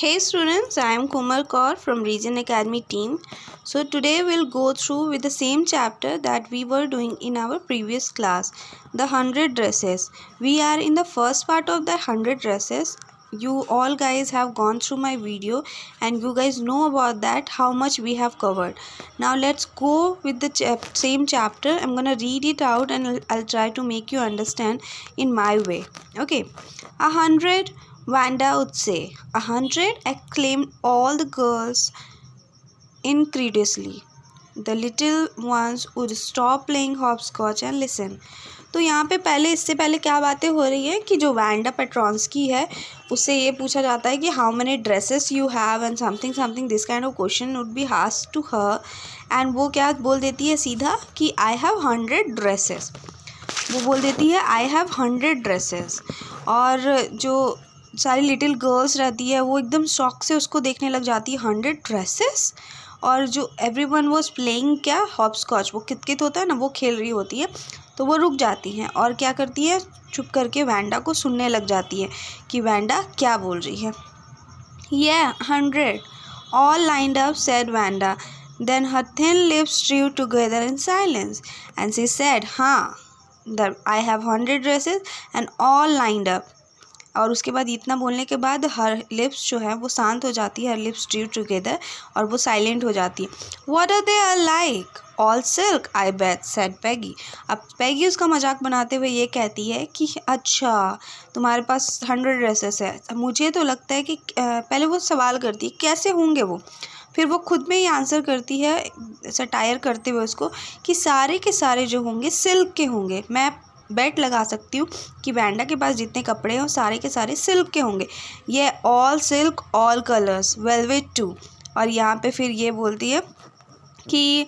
Hey students, I am Kumar Kaur from Region Academy team. So today we'll go through with the same chapter that we were doing in our previous class, the 100 dresses. We are in the first part of the 100 dresses. You all guys have gone through my video and you guys know about that, how much we have covered. Now let's go with the same chapter. I'm gonna read it out and I'll try to make you understand in my way. Okay, 100. Vanda would say. 100 acclaimed all the girls incredulously. The little ones would stop playing hopscotch and listen. तो यहाँ पे इससे पहले क्या बातें हो रही है कि जो वैंडा पेट्रॉन्स्की है उससे ये पूछा जाता है कि how many dresses you have and something something this kind of question would be asked to her and वो क्या बोल देती है सीधा कि आई हैव 100 ड्रेसेस. वो बोल देती है आई हैव 100 ड्रेसेस. और जो सारी लिटिल गर्ल्स रहती है वो एकदम शौक से उसको देखने लग जाती है 100 ड्रेसेस. और जो एवरीवन वाज प्लेइंग क्या हॉपस्कॉच, वो कितकित होता है ना, वो खेल रही होती है. तो वो रुक जाती हैं और क्या करती है, चुप करके वैंडा को सुनने लग जाती है कि वैंडा क्या बोल रही है. Yeah, 100 all lined up, said Vanda. Then her thin lips drew together in silence and she said, I have 100 dresses and all lined up. और उसके बाद इतना बोलने के बाद हर लिप्स जो है वो शांत हो जाती है, हर लिप्स ड्रू टुगेदर, और वो साइलेंट हो जाती है. What are they are like? All silk I bet, said Peggy. अब पैगी उसका मजाक बनाते हुए ये कहती है कि अच्छा तुम्हारे पास 100 ड्रेसेस है. मुझे तो लगता है कि पहले वो सवाल करती है कैसे होंगे वो, फिर वो खुद में ही आंसर करती है सटायर करते हुए उसको कि सारे के सारे जो होंगे सिल्क के होंगे. मैं बेट लगा सकती हूँ कि वैंडा के पास जितने कपड़े हैं सारे के सारे सिल्क के होंगे. ये all silk all colours velvet too. और यहाँ पे फिर ये बोलती है कि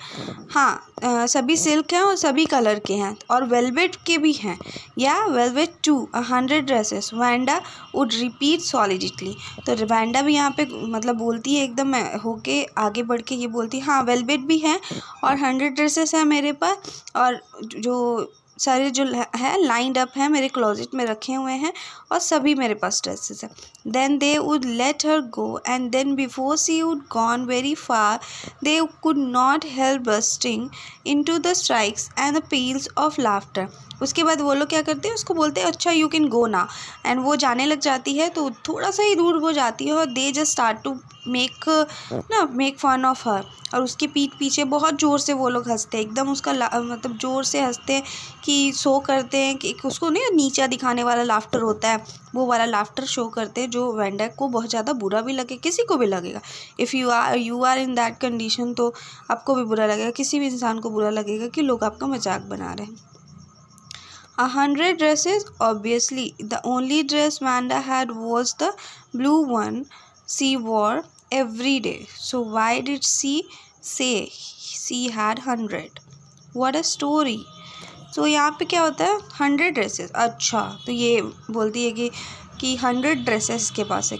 सभी सिल्क हैं और सभी कलर के हैं और वेलवेट के भी हैं. या velvet too 100 dresses, Wanda would repeat solidly. तो वैंडा भी यहाँ पे मतलब बोलती है एकदम होके आगे बढ़ के ये बोलती है वेलवेट भी हैं और 100 ड्रेसेस हैं मेरे पास, और जो सारे जो है लाइंड अप है मेरे क्लोजेट में रखे हुए हैं और सभी मेरे पास ड्रेसेस हैं. Then they would let her go and then before she would gone very far they could not help busting into the strikes and the peals of laughter. उसके बाद वो लोग क्या करते हैं, उसको बोलते हैं अच्छा यू कैन गो ना, एंड वो जाने लग जाती है. तो थोड़ा सा ही दूर वो जाती है और they just start to make fun of her. और उसके पीठ पीछे बहुत ज़ोर से वो लोग हंसते हैं, एकदम उसका मतलब ज़ोर से हंसते हैं कि शो करते हैं कि उसको नहीं नीचा दिखाने वाला लाफ्टर होता है, वो वाला लाफ्टर शो करते हैं जो वैंडा को बहुत ज़्यादा बुरा भी लगे, किसी को भी लगेगा. If you are in that condition तो आपको भी बुरा लगेगा, किसी भी इंसान को बुरा लगेगा कि लोग आपका मजाक बना रहे हैं. 100 dresses. Obviously, the only dress Vanda had was the blue one she wore every day. So why did she say she had 100? What a story. So यहाँ पे क्या होता है 100 ड्रेसेस. अच्छा तो ये बोलती है कि 100 ड्रेसेस इसके पास है.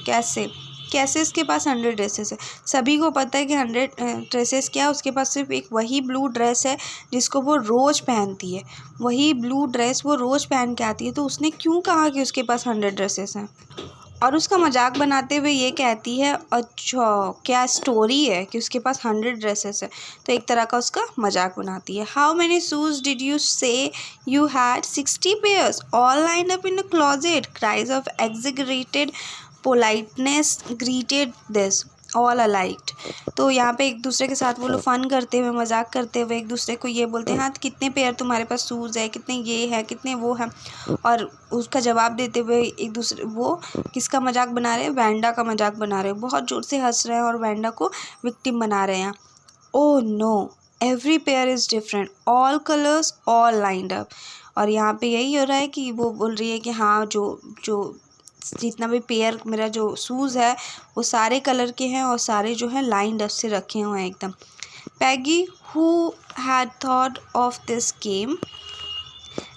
कैसे इसके पास 100 ड्रेसेस है? सभी को पता है कि 100 ड्रेसेस क्या है, उसके पास सिर्फ एक वही ब्लू ड्रेस है जिसको वो रोज़ पहनती है. वही ब्लू ड्रेस वो रोज़ पहन के आती है. तो उसने क्यों कहा कि उसके पास 100 ड्रेसेस हैं? और उसका मजाक बनाते हुए ये कहती है अच्छा क्या स्टोरी है कि उसके पास 100 ड्रेसेस है. तो एक तरह का उसका मजाक बनाती है. How many shoes did you say you had? 60 pairs all lined up in a closet. Cries of exaggerated politeness greeted this all alike. तो यहाँ पे एक दूसरे के साथ वो लोग फ़न करते हुए मजाक करते हुए एक दूसरे को ये बोलते हैं कितने पेयर तुम्हारे पास शूज़ है, कितने ये है, कितने वो हैं. और उसका जवाब देते हुए एक दूसरे वो किसका मजाक बना रहे हैं, वैंडा का मजाक बना रहे हैं. बहुत ज़ोर से हंस रहे हैं और वैंडा को विक्टिम बना रहे हैं. Oh know every pair is different all colours all lined up. और यहाँ पे यही हो रहा है कि वो बोल रही है कि जो जितना भी पेयर मेरा जो शूज़ है वो सारे कलर के हैं और सारे जो हैं लाइंड अप से रखे हुए हैं एकदम. Peggy who had thought of this game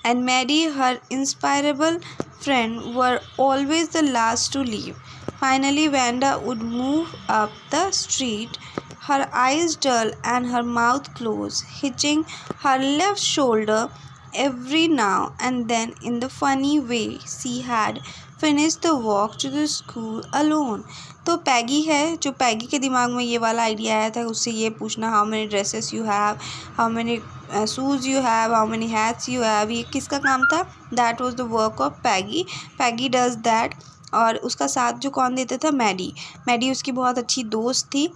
and Maddie, her inspirable friend, were always the last to leave. Finally, Vanda would move up the street, her eyes dull and her mouth closed, hitching her left shoulder every now and then in the funny way she had finish the walk to the school alone. तो पैगी है, जो पैगी के दिमाग में ये वाला idea आया था, उससे ये पूछना how many dresses you have, how many shoes you have, how many hats you have, ये किसका काम था? That was the work of Peggy. Peggy does that. और उसका साथ जो कौन देता था? मैडी. मैडी उसकी बहुत अच्छी दोस्त थी,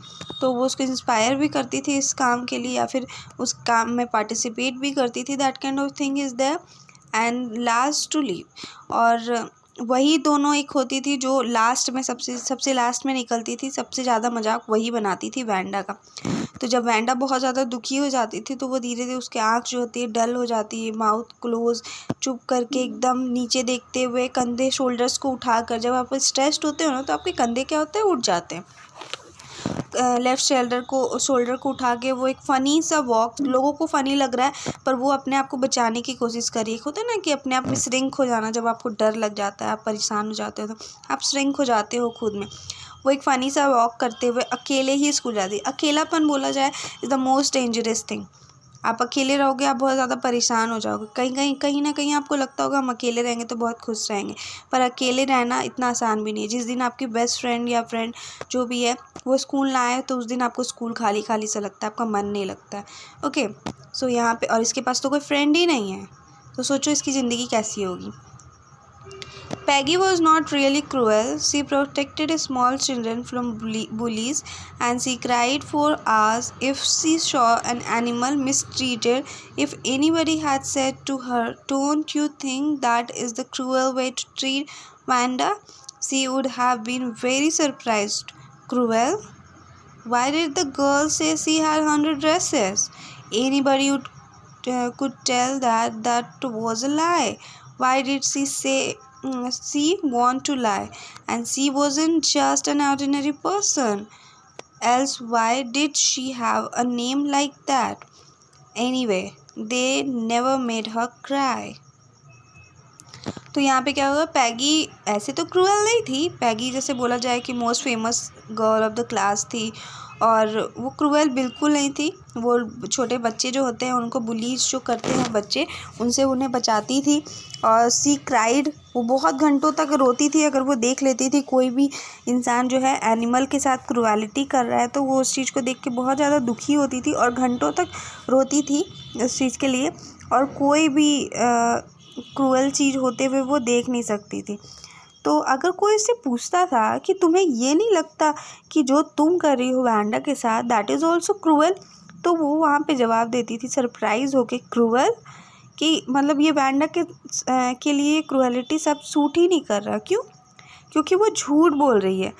तो वो उसको इंस्पायर भी करती थी इस काम के लिए, या फिर उस काम में पार्टिसिपेट भी करती थी. That kind of thing is there. And last to leave. और वही दोनों एक होती थी जो लास्ट में सबसे लास्ट में निकलती थी. सबसे ज़्यादा मजाक वही बनाती थी, वैंडा का. तो जब वैंडा बहुत ज़्यादा दुखी हो जाती थी तो वो धीरे धीरे उसकी आँख जो होती है डल हो जाती है, माउथ क्लोज, चुप करके एकदम नीचे देखते हुए, कंधे शोल्डर्स को उठाकर. जब आप स्ट्रेस्ड होते हो ना तो आपके कंधे क्या होते हैं? उठ जाते हैं. लेफ़्ट शोल्डर को उठा के वो एक फ़नी सा वॉक. लोगों को फ़नी लग रहा है पर वो अपने आप को बचाने की कोशिश कर रही है. होता है ना कि अपने आप में श्रिंक हो जाना. जब आपको डर लग जाता है, आप परेशान हो जाते हो तो आप श्रिंक हो जाते हो खुद में. वो एक फ़नी सा वॉक करते हुए अकेले ही स्कूल जाती है. अकेलापन बोला जाए is the most dangerous thing. आप अकेले रहोगे, आप बहुत ज़्यादा परेशान हो जाओगे. कहीं ना कहीं आपको लगता होगा हम अकेले रहेंगे तो बहुत खुश रहेंगे, पर अकेले रहना इतना आसान भी नहीं है. जिस दिन आपकी बेस्ट फ्रेंड या फ्रेंड जो भी है वो स्कूल ना आए तो उस दिन आपको स्कूल खाली खाली सा लगता है, आपका मन नहीं लगता है. ओके, सो यहाँ पे, और इसके पास तो कोई फ्रेंड ही नहीं है, तो सोचो इसकी ज़िंदगी कैसी होगी. Peggy was not really cruel. She protected small children from bullies, and she cried for hours if she saw an animal mistreated. If anybody had said to her, "Don't you think that is the cruel way to treat Wanda?" she would have been very surprised. Cruel? Why did the girl say she had 100 dresses? Anybody could tell that was a lie. Why did she say she want to lie? And she wasn't just an ordinary person. Else why did she have a name like that? Anyway, they never made her cry. तो यहाँ पे क्या हुआ? पैगी ऐसे तो cruel नहीं थी. पैगी जैसे बोला जाए कि most famous girl of the class थी, और वो क्रूअल बिल्कुल नहीं थी. वो छोटे बच्चे जो होते हैं उनको बुलीज जो करते हैं बच्चे, उनसे उन्हें बचाती थी. और सी क्राइड, वो बहुत घंटों तक रोती थी. अगर वो देख लेती थी कोई भी इंसान जो है एनिमल के साथ क्रूअलिटी कर रहा है तो वो उस चीज़ को देख के बहुत ज़्यादा दुखी होती थी और घंटों तक रोती थी उस चीज़ के लिए. और कोई भी क्रूअल चीज़ होते हुए वो देख नहीं सकती थी. तो अगर कोई इससे पूछता था कि तुम्हें ये नहीं लगता कि जो तुम कर रही हो वैंडा के साथ दैट इज़ ऑल्सो क्रूअल, तो वो वहाँ पे जवाब देती थी सरप्राइज़ होके, क्रूअल? कि मतलब ये वैंडा के लिए क्रूअलिटी सब सूट ही नहीं कर रहा. क्यों? क्योंकि वो झूठ बोल रही है.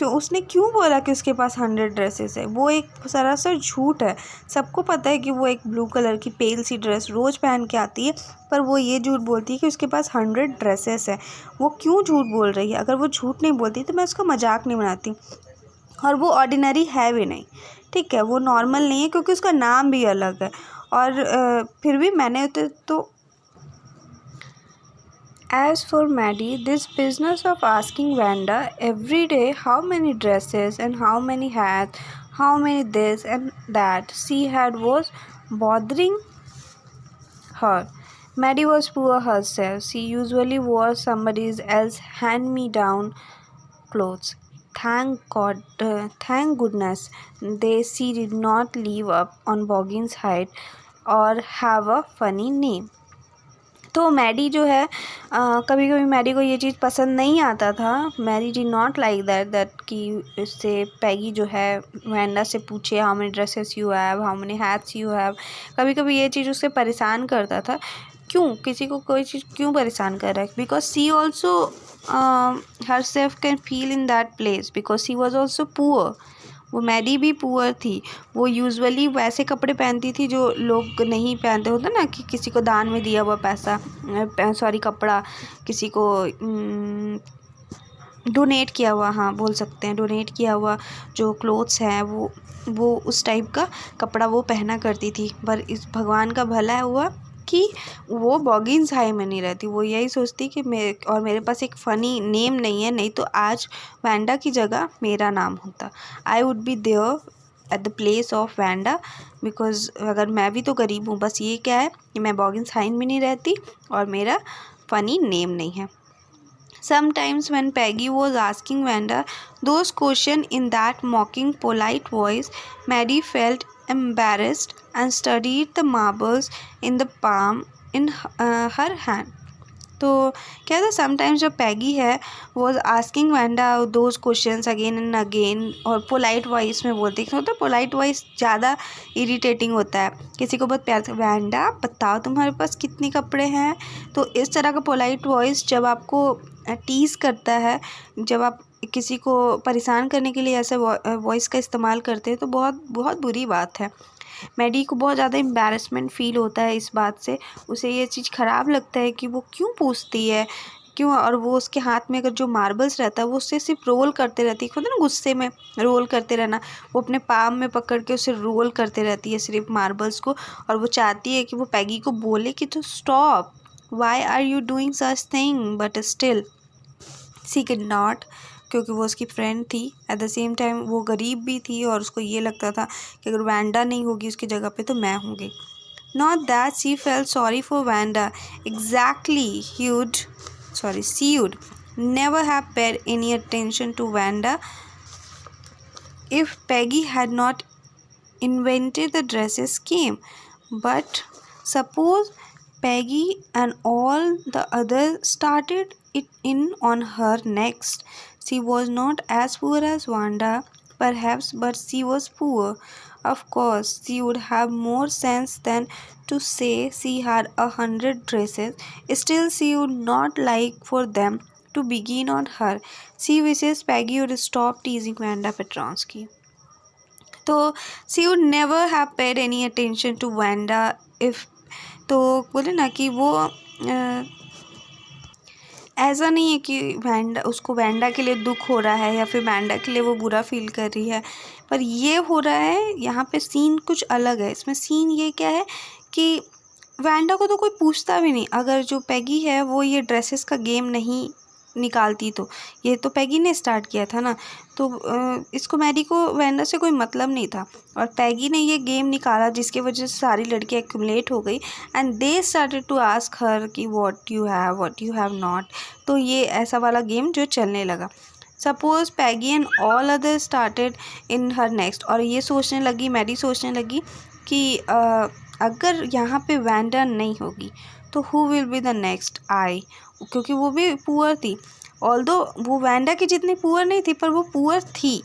उसने क्यों बोला कि उसके पास 100 ड्रेसेस है? वो एक सरासर झूठ है. सबको पता है कि वो एक ब्लू कलर की पेल सी ड्रेस रोज़ पहन के आती है, पर वो ये झूठ बोलती है कि उसके पास 100 ड्रेसेस है. वो क्यों झूठ बोल रही है? अगर वो झूठ नहीं बोलती तो मैं उसका मजाक नहीं बनाती. और वो ऑर्डिनरी है भी नहीं, ठीक है, वो नॉर्मल नहीं है क्योंकि उसका नाम भी अलग है. और फिर भी मैंने तो As for Maddie, this business of asking Wanda every day how many dresses and how many hats, how many this and that she had was bothering her. Maddie was poor herself. She usually wore somebody else's hand-me-down clothes. Thank goodness she did not live up on Boggin's height or have a funny name. तो Maddie जो है कभी कभी Maddie को ये चीज़ पसंद नहीं आता था. Maddie did not like that कि इससे पैगी जो है वैंडा से पूछे how many dresses you have, how many hats you have. कभी कभी ये चीज़ उससे परेशान करता था. क्यों? किसी को कोई चीज़ क्यों परेशान कर रहा है? Because she also herself can feel in that place because she was also poor. वो मैडी भी पुअर थी. वो यूजुअली वैसे कपड़े पहनती थी जो लोग नहीं पहनते. होता ना कि किसी को दान में दिया हुआ पैसा, कपड़ा किसी को डोनेट किया हुआ, हाँ बोल सकते हैं डोनेट किया हुआ जो क्लोथ्स हैं वो उस टाइप का कपड़ा वो पहना करती थी. पर इस भगवान का भला हुआ कि वो बॉगिन्स हाई में नहीं रहती. वो यही सोचती कि मेरे पास एक फ़नी नेम नहीं है, नहीं तो आज वैंडा की जगह मेरा नाम होता. I would be there at the place of Wanda because अगर मैं भी तो गरीब हूँ. बस ये क्या है कि मैं बॉगिन्स हाई में नहीं रहती और मेरा फ़नी नेम नहीं है. Sometimes when Peggy was asking Wanda those questions in that mocking, polite voice, Maddie felt embarrassed and studied the marbles in the palm in her hand. तो क्या था, समटाइम्स जो पैगी है वो asking Wanda those questions again and again और polite voice में बोलती है। तो पोलाइट वॉइस ज़्यादा इरिटेटिंग होता है, किसी को बहुत प्यार से वैंडा बताओ तुम्हारे पास कितने कपड़े हैं। तो इस तरह का पोलाइट वॉइस जब आपको टीज़ करता है, जब आप किसी को परेशान करने के लिए ऐसे वॉइस का इस्तेमाल करते हैं तो बहुत बहुत बुरी बात है। मैडी को बहुत ज़्यादा एम्बैरेसमेंट फ़ील होता है इस बात से, उसे ये चीज़ ख़राब लगता है कि वो क्यों पूछती है क्यों। और वो उसके हाथ में अगर जो मार्बल्स रहता है वो उससे सिर्फ रोल करते रहती है, खुद ना गुस्से में रोल करते रहना, वो अपने पाम में पकड़ के उसे रोल करते रहती है सिर्फ मार्बल्स को। और वो चाहती है कि वो पैगी को बोले कि तो stop, why are you doing such thing, but still she can not, क्योंकि वो उसकी फ्रेंड थी। एट द सेम टाइम वो गरीब भी थी और उसको ये लगता था कि अगर वैंडा नहीं होगी उसकी जगह पे तो मैं होंगी। Not that she felt sorry for Wanda, exactly she would never have paid any attention to Wanda if Peggy had not invented the dresses scheme. But suppose Peggy and all the others started it in on her next. She was not as poor as Wanda, perhaps, but she was poor. Of course, she would have more sense than to say she had 100 dresses. Still, she would not like for them to begin on her. She wishes Peggy would stop teasing Wanda Petronsky. तो she would never have paid any attention to Wanda if, तो बोले ना कि वो ऐसा नहीं है कि वैंडा उसको वैंडा के लिए दुख हो रहा है या फिर वैंडा के लिए वो बुरा फील कर रही है, पर ये हो रहा है यहाँ पे सीन कुछ अलग है। इसमें सीन ये क्या है कि वैंडा को तो कोई पूछता भी नहीं, अगर जो पैगी है वो ये ड्रेसेस का गेम नहीं निकालती तो ये तो पैगी ने स्टार्ट किया था ना, तो इसको मैडी को वैंडा से कोई मतलब नहीं था और पैगी ने ये गेम निकाला जिसकी वजह से सारी लड़कियाँ एक्यूमुलेट हो गई and they started to ask her कि व्हाट यू हैव नॉट। तो ये ऐसा वाला गेम जो चलने लगा। Suppose Peggy and all other started in her next, और ये सोचने लगी, मैडी सोचने लगी कि अगर यहाँ पे वैंडा नहीं होगी तो who will be the next I, क्योंकि वो भी पुअर थी। ऑल्दो वो वैंडा की जितनी पुअर नहीं थी पर वो पुअर थी,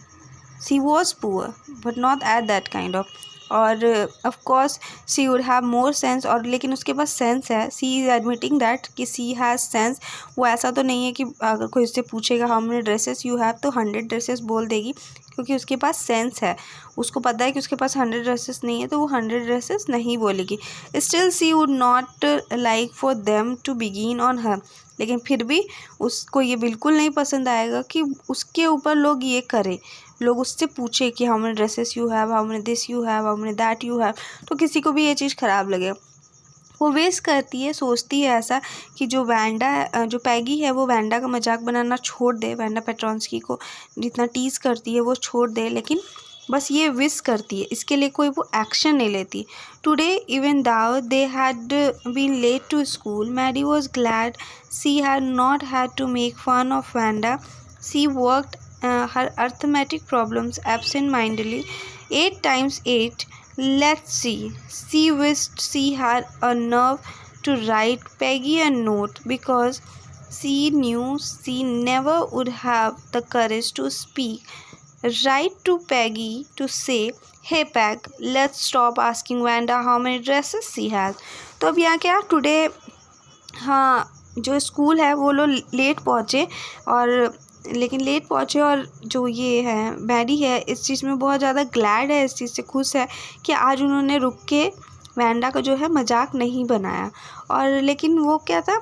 she was poor but not at that kind of. और of course she would have more sense, और लेकिन उसके पास सेंस है, सी इज़ एडमिटिंग दैट कि सी हैज़ सेंस। वो ऐसा तो नहीं है कि अगर कोई उससे पूछेगा how many dresses you have तो 100 ड्रेसेस बोल देगी, क्योंकि उसके पास सेंस है, उसको पता है कि उसके पास 100 ड्रेसेस नहीं है तो वो 100 ड्रेसेस नहीं बोलेगी। Still she would not like for them to begin on her, लेकिन फिर भी उसको ये बिल्कुल नहीं पसंद आएगा कि उसके ऊपर लोग ये करें, लोग उससे पूछे कि how many dresses you have, how many this you have, how many that you have, तो किसी को भी ये चीज़ ख़राब लगे। वो वेस करती है, सोचती है ऐसा कि जो वैंडा जो पैगी है वो वैंडा का मजाक बनाना छोड़ दे, वैंडा पेट्रोंस्की को जितना टीज़ करती है वो छोड़ दे, लेकिन बस ये विश करती है, इसके लिए कोई वो एक्शन नहीं लेती। Today even though they had been late to school, Maddie was glad she had not had to make fun of Wanda. She worked her arithmetic problems absent-mindedly 8 times 8. Let's see. She wished she had a nerve to write Peggy a note because she knew she never would have the courage to speak. Write to Peggy to say, "Hey Peg, let's stop asking Wanda how many dresses she has." तो अब यहाँ क्या today, हाँ जो school है वो लोग late पहुँचे और जो ये है मैडी है इस चीज़ में बहुत ज़्यादा ग्लैड है, इस चीज़ से खुश है कि आज उन्होंने रुक के वैंडा का जो है मजाक नहीं बनाया। और लेकिन वो क्या था,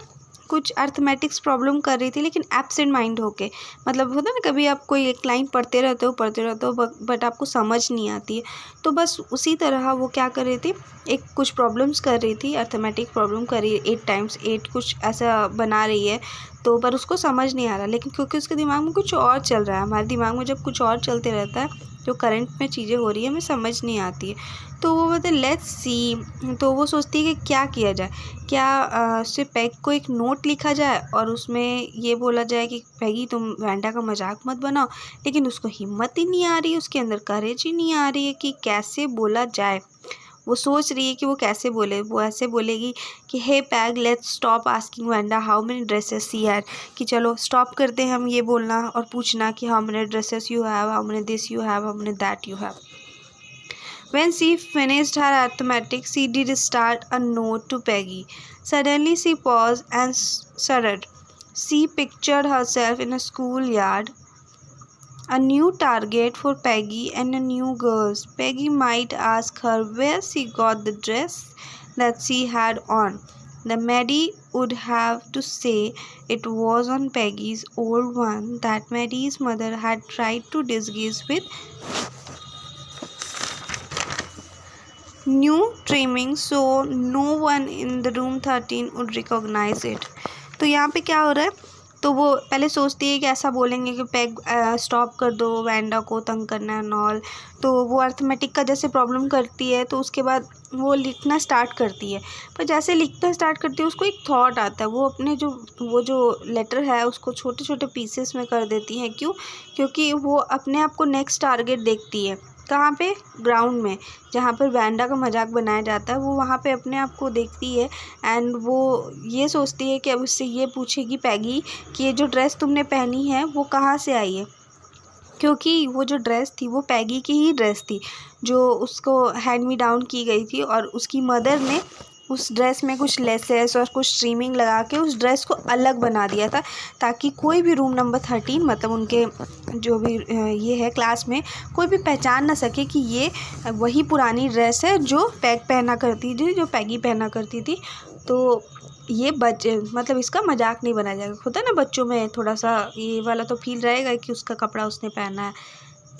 कुछ अर्थमेटिक्स प्रॉब्लम कर रही थी लेकिन एब्सेंट माइंड होके, मतलब होता है ना कभी आप कोई एक लाइन पढ़ते रहते हो बट आपको समझ नहीं आती है, तो बस उसी तरह वो क्या कर रही थी, एक कुछ प्रॉब्लम्स कर रही थी, अर्थमेटिक प्रॉब्लम कर रही है, 8 times 8 कुछ ऐसा बना रही है। तो पर उसको समझ नहीं आ रहा, लेकिन क्योंकि उसके दिमाग में कुछ और चल रहा है। हमारे दिमाग में जब कुछ और चलते रहता है जो करंट में चीज़ें हो रही है हमें समझ नहीं आती है। तो वो बोलते लेट्स सी, तो वो सोचती है कि क्या किया जाए, क्या उससे पैग को एक नोट लिखा जाए और उसमें ये बोला जाए कि पैगी तुम वैंडा का मजाक मत बनाओ। लेकिन उसको हिम्मत ही नहीं आ रही, उसके अंदर करेज ही नहीं आ रही है कि कैसे बोला जाए। वो सोच रही है कि वो कैसे बोले। वो ऐसे बोलेगी कि hey Peg let's stop asking Wanda how many dresses she had, कि चलो स्टॉप करते हैं हम ये बोलना और पूछना कि how many dresses you have, how many this you have, how many that you have. When she finished her arithmetic, she did start a note to Peggy. Suddenly she paused and shuddered. She pictured herself in a schoolyard, a new target for Peggy and a new girls. Peggy might ask her where she got the dress that she had on. The Maddie would have to say it was on Peggy's old one that Maddie's mother had tried to disguise with new trimming so no one in the room 13 would recognize it. तो यहाँ पे क्या हो रहा है, तो वो पहले सोचती है कि ऐसा बोलेंगे कि पैग स्टॉप कर दो वैंडा को तंग करना है नॉल। तो वो अर्थमेटिक का जैसे प्रॉब्लम करती है तो उसके बाद वो लिखना स्टार्ट करती है। पर जैसे लिखना स्टार्ट करती है उसको एक थॉट आता है। वो अपने जो लेटर है उसको छोटे छोटे पीसेस में कर देती है। क्यों? क्योंकि वो अपने आप को नेक्स्ट टारगेट देखती है। कहाँ पे? ग्राउंड में, जहाँ पर वैंडा का मजाक बनाया जाता है। वो वहाँ पे अपने आप को देखती है एंड वो ये सोचती है कि अब उससे ये पूछेगी पैगी कि ये जो ड्रेस तुमने पहनी है वो कहाँ से आई है, क्योंकि वो जो ड्रेस थी वो पैगी की ही ड्रेस थी जो उसको हैंड मी डाउन की गई थी और उसकी मदर ने उस ड्रेस में कुछ लेसेस और कुछ स्ट्रीमिंग लगा के उस ड्रेस को अलग बना दिया था ताकि कोई भी रूम नंबर 13 मतलब उनके जो भी ये है क्लास में कोई भी पहचान ना सके कि ये वही पुरानी ड्रेस है जो पैग पहना करती थी, जो पैगी पहना करती थी। तो ये मतलब इसका मजाक नहीं बनाया जाएगा। होता है ना बच्चों में थोड़ा सा ये वाला तो फील रहेगा कि उसका कपड़ा उसने पहना है।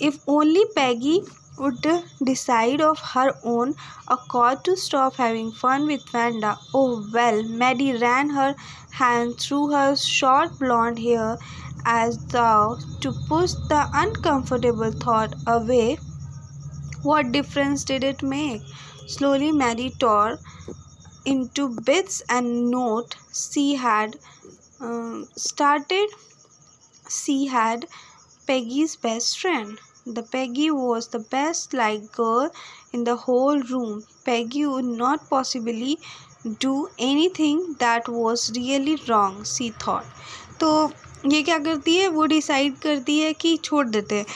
If only Peggy would decide of her own accord to stop having fun with Vanda. Oh well, Maddie ran her hand through her short blonde hair as though to push the uncomfortable thought away. What difference did it make? Slowly Maddie tore into bits and note she had started. She had Peggy's best friend. The Peggy was the best liked girl in the whole room. Peggy would not possibly do anything that was really wrong, she thought. तो ये क्या करती है, वो decide करती है कि छोड़ देते हैं।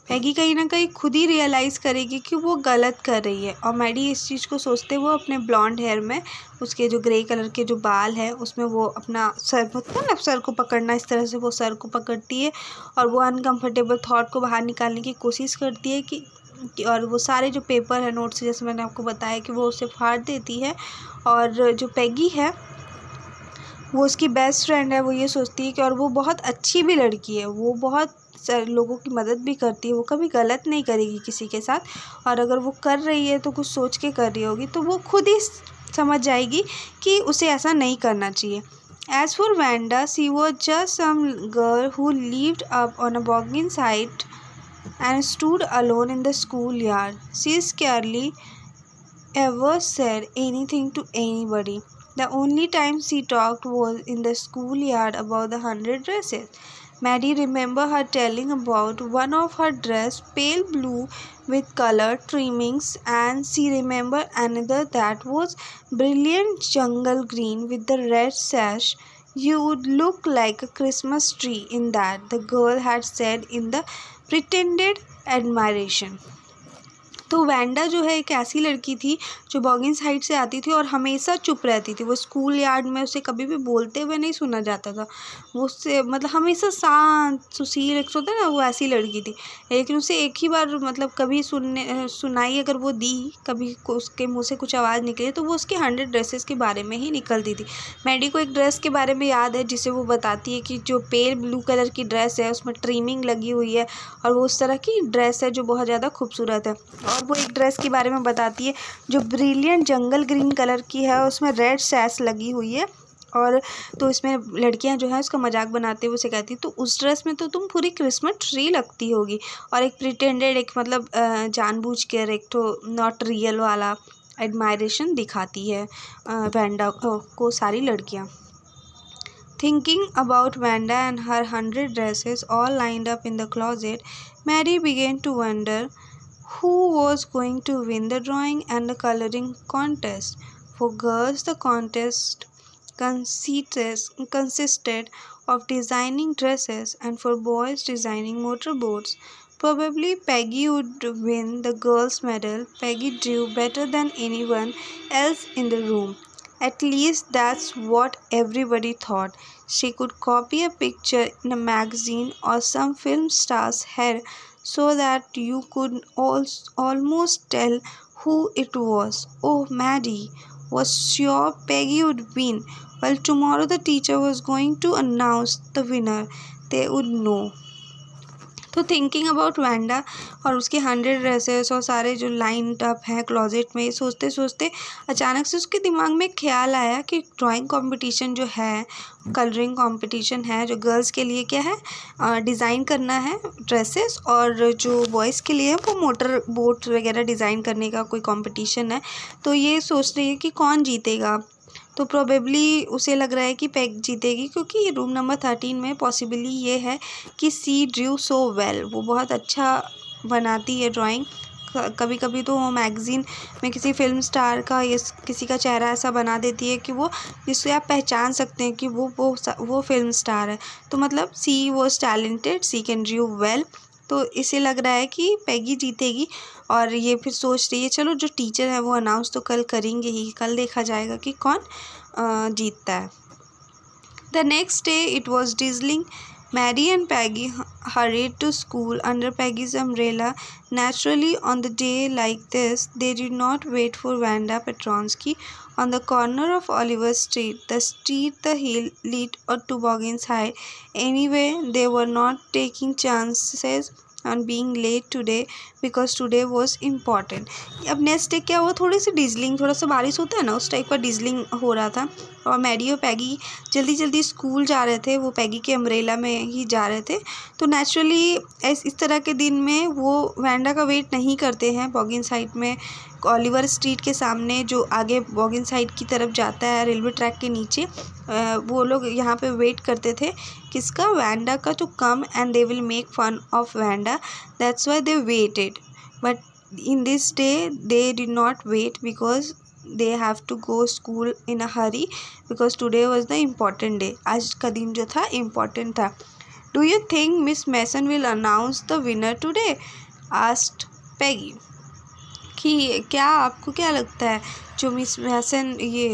पैगी कहीं ना कहीं खुद ही रियलाइज़ करेगी कि वो गलत कर रही है और मैडी इस चीज़ को सोचते हुए अपने ब्लॉन्ड हेयर में उसके जो ग्रे कलर के जो बाल है उसमें वो अपना सर मतलब सर को पकड़ना, इस तरह से वो सर को पकड़ती है और वो अनकंफर्टेबल थॉट को बाहर निकालने की कोशिश करती है कि और वो सारे जो पेपर है नोट्स जैसे मैंने आपको बताया कि वो उसे फाड़ देती है। और जो पैगी है वो उसकी बेस्ट फ्रेंड है, वो ये सोचती है कि और वो बहुत अच्छी भी लड़की है, वो बहुत लोगों की मदद भी करती है, वो कभी गलत नहीं करेगी किसी के साथ और अगर वो कर रही है तो कुछ सोच के कर रही होगी तो वो खुद ही समझ जाएगी कि उसे ऐसा नहीं करना चाहिए। As for Vanda, she was just some girl who lived up on a Boggins height and stood alone in the schoolyard. She scarcely ever said anything to anybody. The only time she talked was in the schoolyard about the 100 dresses. Maddie remembered her telling about one of her dress, pale blue with colored trimmings, and she remembered another that was brilliant jungle green with the red sash. You would look like a Christmas tree in that, the girl had said in the pretended admiration. तो Wanda जो है एक ऐसी लड़की थी जो बॉगिंस height से आती थी और हमेशा चुप रहती थी। वो स्कूल यार्ड में उसे कभी भी बोलते हुए नहीं सुना जाता था। वो उससे मतलब हमेशा शांत सुशील एक होता है ना, वो ऐसी लड़की थी। लेकिन उसे एक ही बार मतलब कभी सुनाई अगर वो दी, कभी उसके मुँह से कुछ आवाज़ निकली तो वो उसके 100 ड्रेसेस के बारे में ही निकलती थी। मैडी को एक ड्रेस के बारे में याद है जिसे वो बताती है कि जो पेल ब्लू कलर की ड्रेस है उसमें ट्रिमिंग लगी हुई है और वो उस तरह की ड्रेस है जो बहुत ज़्यादा खूबसूरत है। और वो एक ड्रेस के बारे में बताती है जो ब्रिलियंट जंगल ग्रीन कलर की है, उसमें रेड सैश लगी हुई है और तो इसमें लड़कियां जो है उसका मजाक बनाते हुए उसे कहती तो उस ड्रेस में तो तुम पूरी क्रिसमस ट्री लगती होगी। और एक प्रिटेंडेड एक मतलब जानबूझ कर एक तो नॉट रियल वाला एडमायरेशन दिखाती है वैंडा को सारी लड़कियां। Thinking about Wanda and her 100 dresses all lined up in the closet, Mary began to wonder who was going to win the drawing and the coloring contest. For girls, the contest consisted of designing dresses, and for boys, designing motorboats. Probably Peggy would win the girls' medal. Peggy drew better than anyone else in the room. At least that's what everybody thought. She could copy a picture in a magazine or some film star's head so that you could almost tell who it was. Oh, Maddie was sure Peggy would win. Well, tomorrow the teacher was going to announce the winner. They would know. तो thinking about Wanda और उसके 100 dresses और सारे जो line up हैं closet में, सोचते सोचते अचानक से उसके दिमाग में ख्याल आया कि ड्राइंग कंपटीशन जो है, कलरिंग कंपटीशन है, जो गर्ल्स के लिए क्या है डिज़ाइन करना है ड्रेसेस, और जो बॉयज़ के लिए वो मोटर बोट वगैरह डिज़ाइन करने का कोई कंपटीशन है। तो ये सोच रही है कि कौन जीतेगा। तो प्रोबेबली उसे लग रहा है कि पैग जीतेगी, क्योंकि रूम नंबर 13 में पॉसिबली ये है कि सी ड्रू सो वेल, वो बहुत अच्छा बनाती है ड्राइंग। कभी कभी तो वो मैगज़ीन में किसी फिल्म स्टार का या किसी का चेहरा ऐसा बना देती है कि वो जिससे आप पहचान सकते हैं कि वो फिल्म स्टार है। तो मतलब she was talented, she can drew well. तो इसे लग रहा है कि पैगी जीतेगी। और ये फिर सोच रही है चलो जो टीचर है वो अनाउंस तो कल करेंगे ही, कल देखा जाएगा कि कौन जीतता है। The next day it was dazzling. Mary and Peggy hurried to school under Peggy's umbrella. Naturally, on the day like this, they did not wait for Wanda Petronsky on the corner of Oliver Street, the street the hill lead or toboggans high. Anyway, they were not taking chances on being late today because today was important. अब next day क्या हुआ, थोड़ी सी dazzling, थोड़ा सा बारिश होता है ना उस टाइप का डिजलिंग हो रहा था, और मैरी और पैगी जल्दी जल्दी स्कूल जा रहे थे। वो पैगी के अम्ब्रेला में ही जा रहे थे। तो नेचुरली इस तरह के दिन में वो वैंडा का वेट नहीं करते हैं। बॉगिन साइड में ओलिवर स्ट्रीट के सामने जो आगे बॉगिन साइड की तरफ जाता है रेलवे ट्रैक के नीचे, वो लोग यहाँ पे वेट करते थे किसका, वैंडा का, to come and they will make fun of Wanda. That's why they waited. But in this day they did not wait because they have to go school in a hurry because today was the important day. आज का दिन जो था important था. Do you think Miss Mason will announce the winner today? asked Peggy. कि क्या आपको क्या लगता है जो मिस मैसन ये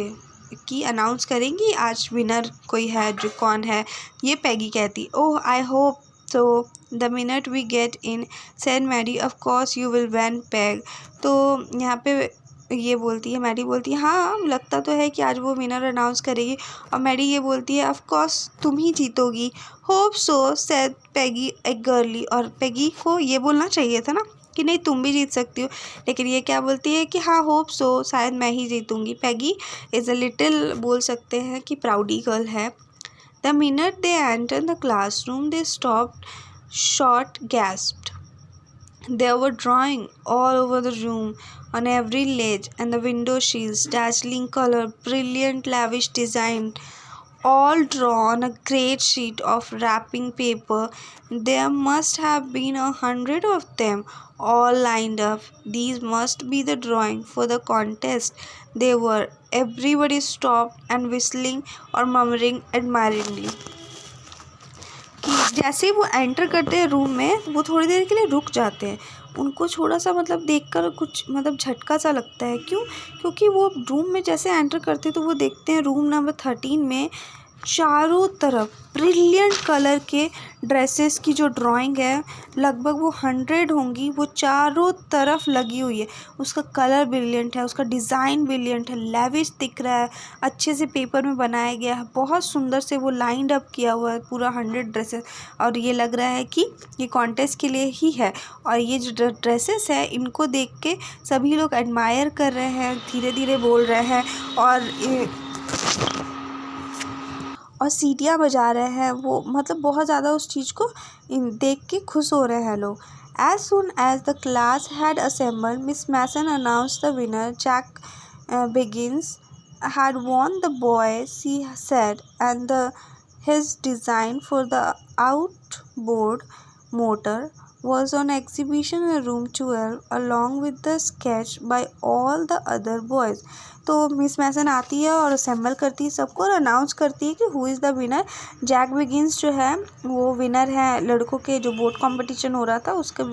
की अनाउंस करेंगी आज विनर कोई है, जो कौन है? ये पैगी कहती. Oh I hope so the minute we get in said Mary, of course you will win Peg. तो यहाँ पे ये बोलती है, मैडी बोलती है हाँ लगता तो है कि आज वो विनर अनाउंस करेगी, और मैडी ये बोलती है ऑफ कोर्स तुम ही जीतोगी. होप सो सेड पैगी एक गर्ली. और पैगी को ये बोलना चाहिए था ना कि नहीं तुम भी जीत सकती हो, लेकिन ये क्या बोलती है कि हाँ होप सो, शायद मैं ही जीतूंगी. पैगी इज़ अ लिटिल बोल सकते हैं कि प्राउडी गर्ल है. The minute they enter the classroom they stopped short gasped. There were drawing all over the room, on every ledge and the window shields, dazzling color, brilliant lavish design, all drawn on a great sheet of wrapping paper. There must have been 100 of them, all lined up. These must be the drawing for the contest. They were. Everybody stopped and whistling or murmuring admiringly. कि जैसे ही वो enter करते हैं room में, वो थोड़ी देर के लिए रुक जाते हैं. उनको थोड़ा सा मतलब देखकर कुछ मतलब झटका सा लगता है. क्यों? क्योंकि वो रूम में जैसे एंटर करते हैं तो वो देखते हैं रूम नंबर 13 में चारों तरफ ब्रिलियंट कलर के ड्रेसेस की जो ड्राइंग है, लगभग वो 100 होंगी, वो चारों तरफ लगी हुई है. उसका कलर ब्रिलियंट है, उसका डिज़ाइन ब्रिलियंट है, लेविश दिख रहा है, अच्छे से पेपर में बनाया गया है, बहुत सुंदर से वो लाइंड अप किया हुआ है पूरा 100 ड्रेसेस. और ये लग रहा है कि ये कॉन्टेस्ट के लिए ही है. और ये जो ड्रेसेस है इनको देख के सभी लोग एडमायर कर रहे हैं, धीरे धीरे बोल रहे हैं. और और सीटियाँ बजा रहे हैं वो, मतलब बहुत ज़्यादा उस चीज़ को देख के खुश हो रहे हैं लोग। As soon as the class had assembled, Miss Mason announced the winner. Jack Biggins had won the boy, she said, and his design for the outboard motor was on exhibition in room 12 along with the sketch by all the other boys. तो miss मैसन आती है और assemble करती है सबको और announce करती है कि who is the winner. Jack begins जो है वो विनर है, लड़कों के जो बोट कंपटीशन हो रहा था उसका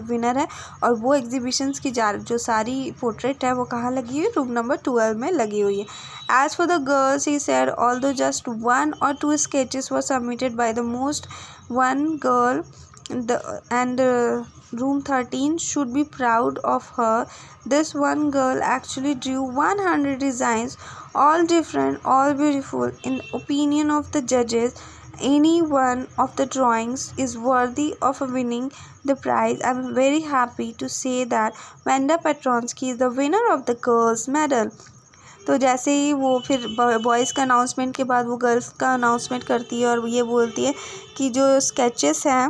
विनर है। और वो एग्जीबिशंस की जो सारी पोर्ट्रेट है वो कहाँ लगी हुई है, रूम नंबर 12 में लगी हुई है। As for the girls, he said, although just 1 or 2 sketches were submitted by the most one girl, and room 13 should be proud of her. This one girl actually drew 100 designs, all different, all beautiful. In opinion of the judges, any one of the drawings is worthy of winning the prize. I am very happy to say that Wanda Petronsky is the winner of the girls medal. तो जैसे ही वो फिर boys का announcement के बाद वो girls का announcement करती है और ये बोलती है कि जो स्केचेस हैं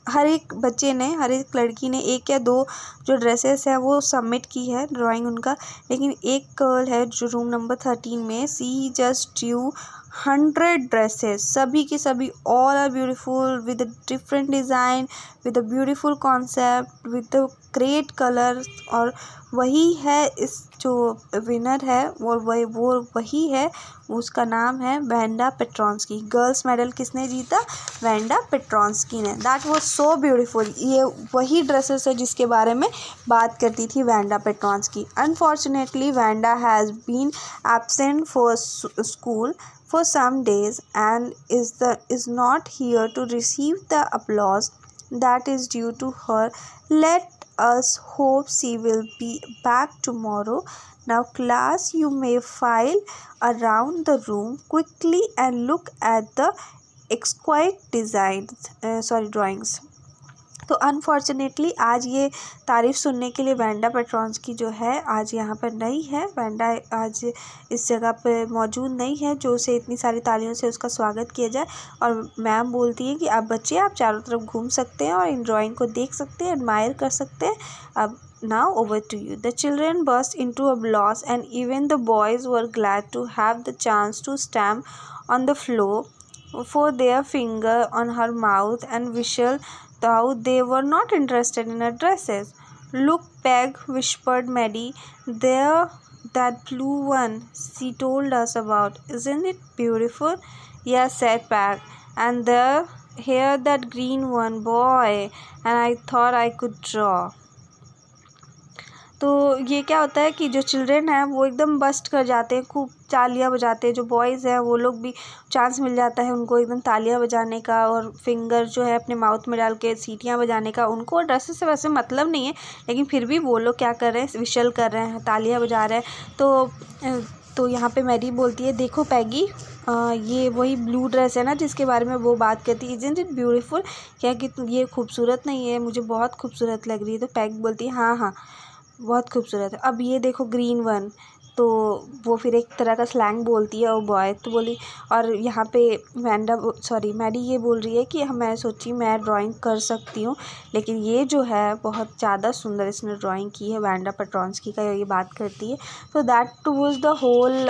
हर एक बच्चे ने, हर एक लड़की ने 1 या 2 जो ड्रेसेस हैं वो सबमिट की है ड्राइंग उनका, लेकिन एक गर्ल है जो रूम नंबर 13 में, सी जस्ट ड्रू 100 ड्रेसेस, सभी की सभी all are beautiful with different design, with a beautiful concept, with the great colour. और वही है इस जो विनर है वो वही है, उसका नाम है वेंडा पेट्रॉन्स्की। गर्ल्स मेडल किसने जीता? वेंडा पेट्रॉन्स्की ने। That was so beautiful. ये वही ड्रेसेस है जिसके बारे में बात करती थी Wanda Petronsky. Unfortunately Wanda has been absent for school for some days and is not here to receive the applause that is due to her. Let us hope she will be back tomorrow. Now class, you may file around the room quickly and look at the exquisite drawings. तो unfortunately आज ये तारीफ़ सुनने के लिए Wanda पेट्रॉन्स्की जो है आज यहाँ पर नहीं है। वेंडा आज इस जगह पे मौजूद नहीं है जो उसे इतनी सारी तालियों से उसका स्वागत किया जाए। और मैम बोलती है कि आप बच्चे आप चारों तरफ घूम सकते हैं और इन ड्राइंग को देख सकते हैं, एडमायर कर सकते हैं। अब now over to you. The children burst into applause and even the boys were glad to have the chance to stamp on the floor for their finger on her mouth and whistle, though they were not interested in her dresses. Look, Peg, whispered Maddie, there, that blue one she told us about. Isn't it beautiful? Yes, said Peg. And there, here, that green one, boy, and I thought I could draw. तो ये क्या होता है कि जो children हैं वो एकदम बस्ट कर जाते हैं, खूब तालियां बजाते हैं। जो बॉयज़ हैं वो लोग भी चांस मिल जाता है उनको एकदम तालियां बजाने का और फिंगर जो है अपने माउथ में डाल के सीटियां बजाने का। उनको ड्रेसेस से वैसे मतलब नहीं है, लेकिन फिर भी वो लोग क्या कर रहे हैं, विशल कर रहे हैं, तालियां बजा रहे हैं। तो यहाँ पे मैरी बोलती है, देखो पैगी, ये वही ब्लू ड्रेस है ना जिसके बारे में वो बात करती है। इज़न्ट इट ब्यूटीफुल, क्या कि ये खूबसूरत नहीं है? मुझे बहुत खूबसूरत लग रही है। तो पैग बोलती है, हाँ हाँ बहुत खूबसूरत है। अब ये देखो ग्रीन वन, तो वो फिर एक तरह का स्लैंग बोलती है वो बॉय। तो बोली, और यहाँ पे मैडी ये बोल रही है कि मैं सोची मैं ड्राइंग कर सकती हूँ, लेकिन ये जो है बहुत ज़्यादा सुंदर इसने ड्राइंग की है, वेंडा पेट्रॉन्स्की का ये बात करती है। तो that was the whole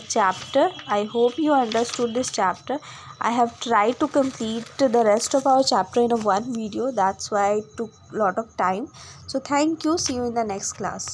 chapter. I hope you understood this chapter. I have tried to complete the rest of our chapter in one video. That's why it took a lot of time. So thank you. See you in the next class.